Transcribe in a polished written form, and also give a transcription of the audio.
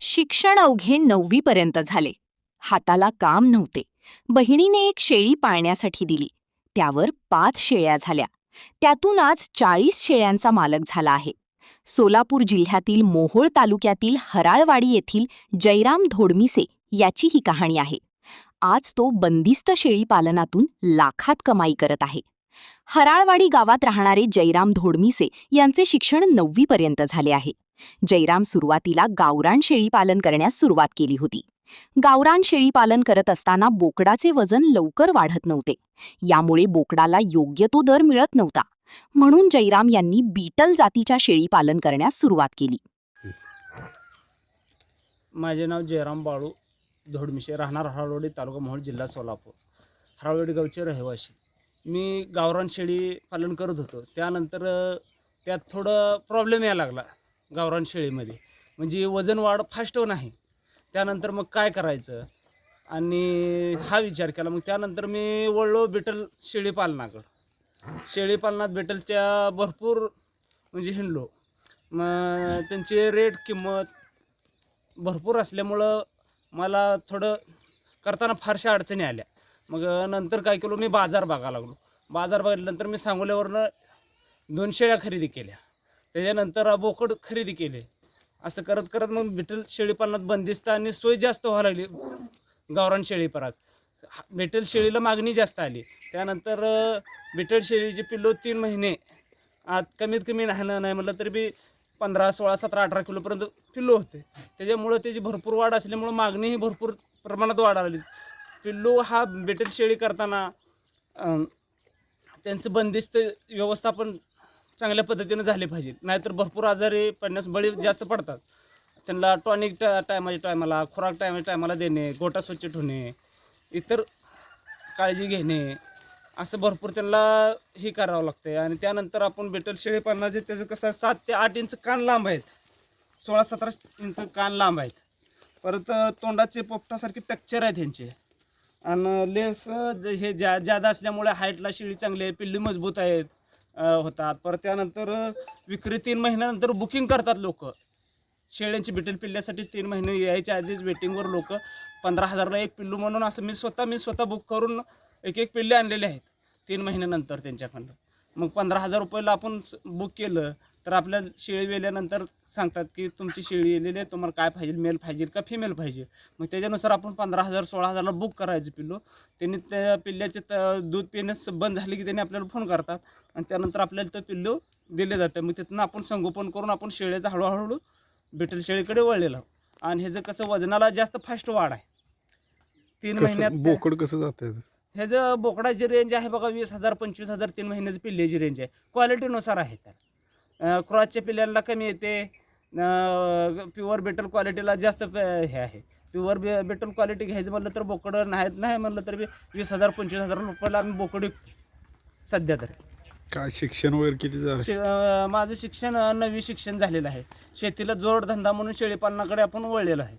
शिक्षण अवघे 9वी पर्यंत झाले. हाताला काम नव्हते. बहिणीने एक शेळी पाळण्यासाठी दिली. त्यावर 5 शेळ्या झाल्या. त्यातून आज 40 शेळ्यांचा मालक झाला आहे. सोलापूर जिल्ह्यातील मोहोळ तालुक्यातील हराळवाडी येथील जयराम धोडमिसे याची ही कहाणी आहे. आज तो बंदिस्त शेळी पालनातून लाखात कमाई करत आहे. हराळवाडी गावात राहणारे जयराम धोडमिसे यांचे शिक्षण 9वी पर्यंत झाले आहे. जयराम सुरुवातीला गावरान शेळी पालन करण्यास सुरुवात केली होती. गावरान शेळी पालन करत असताना बोकडाचे वजन लवकर वाढत नव्हते. यामुळे बोकडाला योग्य तो दर मिळत नव्हता. म्हणून जयराम यांनी बीटल जातीच्या शेळी पालन करण्यास सुरुवात केली. माझे नाव जयराम बाळू धोडमिसे, राहणार हराळवाडी, तालुका मोहोळ, जिल्हा सोलापूर. हराळवाडी गावचे रहिवासी. मी गावरान शेळी पालन करत होतो. त्यानंतर त्यात थोडं प्रॉब्लेम यायला लागला गावरान शेळीमध्ये, म्हणजे वजन वाढ फास्ट नाही. त्यानंतर मग काय करायचं आणि हा विचार केला. मग त्यानंतर मी वळलो बिटल शेळी पालनाकडं. शेळी पालनात बिटलच्या भरपूर म्हणजे हिंडलो. मग त्यांचे रेट किंमत भरपूर असल्यामुळं मला थोडं करताना फारशा अडचणी आल्या. मग नंतर काय केलं, मी बाजार बघायला लागलो. बाजार बघितल्यानंतर मी सांगोल्यावरनं 2 शेळ्या खरेदी केल्या. त्याच्यानंतर बोकड खरेदी केले. असं करत करत मग बिटल शेळीपालनात बंदिस्त आणि सोय जास्त व्हायला लागली. गावरान शेळीपरास बिटल शेळीला मागणी जास्त आली. त्यानंतर बिटल शेळीचे पिल्लो 3 महिने आत कमीत कमी नाही म्हटलं तरी बी 15, 16, 17, 18 किलोपर्यंत पिल्लो होते. त्याच्यामुळं त्याची भरपूर वाढ असल्यामुळं मागणीही भरपूर प्रमाणात वाढ आली. पिल्लू हा बिटल शेळी करताना त्यांचं बंदिस्त व्यवस्थापन चांगल्या पद्धतीने झाले पाहिजे. नाहीतर भरपूर आजारी पडण्यास बळी जास्त पडतात. त्यांना टॉनिक टायमाला, खुराक टायमाला देणे, गोटा स्वच्छ ठेवणे, इतर काळजी घेणे, असं भरपूर त्यांना हे करावं लागतं. आणि त्यानंतर आपण बिटल शेळी पालनाचे त्याचं कसं 7 ते 8 इंच कान लांब आहेत, 16-17 इंच कान लांब आहेत. परत तोंडाचे पोपटासारखे टेक्स्चर आहेत त्यांचे. आणि लेस हे जादा असल्यामुळे हाईटला शेळी चांगली आहे, पिल्ली मजबूत आहेत होतात. परत त्यानंतर विक्री 3 महिन्यानंतर बुकिंग करतात लोक. शेळ्यांची बिटल पिल्ल्यासाठी 3 महिने यायच्या आधीच वेटिंगवर लोक 15,000ला एक पिल्लू म्हणून असं मी स्वतः बुक करून एक पिल्ले आणलेले आहेत 3 महिन्यानंतर त्यांच्याकडनं. मग 15,000 रुपयाला आपण बुक केलं तर आपल्या शेळी वेल्यानंतर सांगतात की तुमची शेळी येलेली आहे, तुम्हाला काय पाहिजे, मेल पाहिजे का फिमेल पाहिजे. मग त्याच्यानुसार आपण 15,000 16,000ला बुक करायचं पिल्लू. त्यांनी त्या पिल्ल्याचे दूध पिण्यास बंद झाले की त्यांनी आपल्याला फोन करतात आणि त्यानंतर आपल्याला ते पिल्लू दिले जातं. मग तिथून आपण संगोपन करून आपण शेळीचं हळूहळू बिटल शेळीकडे वळलेलो. आणि ह्याचं कसं वजनाला जास्त फास्ट वाढ आहे. 3 महिन्यात बोकड कसं जातं? ह्याचं बोकडाची रेंज आहे बघा 20,000 25,000 3 महिन्याची पिल्ल्याची रेंज आहे. क्वालिटीनुसार आहे. त्या क्रॉसच्या पिल्ल्यांना कमी येते. प्युअर बेटल क्वालिटीला जास्त हे आहे. प्युअर बेटल क्वालिटी घ्यायचं म्हटलं तर बोकडं नाही म्हणलं तर 20,000 25,000 रुपयाला आम्ही बोकड विकतो सध्या तरी. काय शिक्षण वगैरे किती झालं? माझं शिक्षण 9वी शिक्षण झालेलं आहे. शेतीला जोडधंदा म्हणून शेळीपालनाकडे आपण वळलेलं आहे.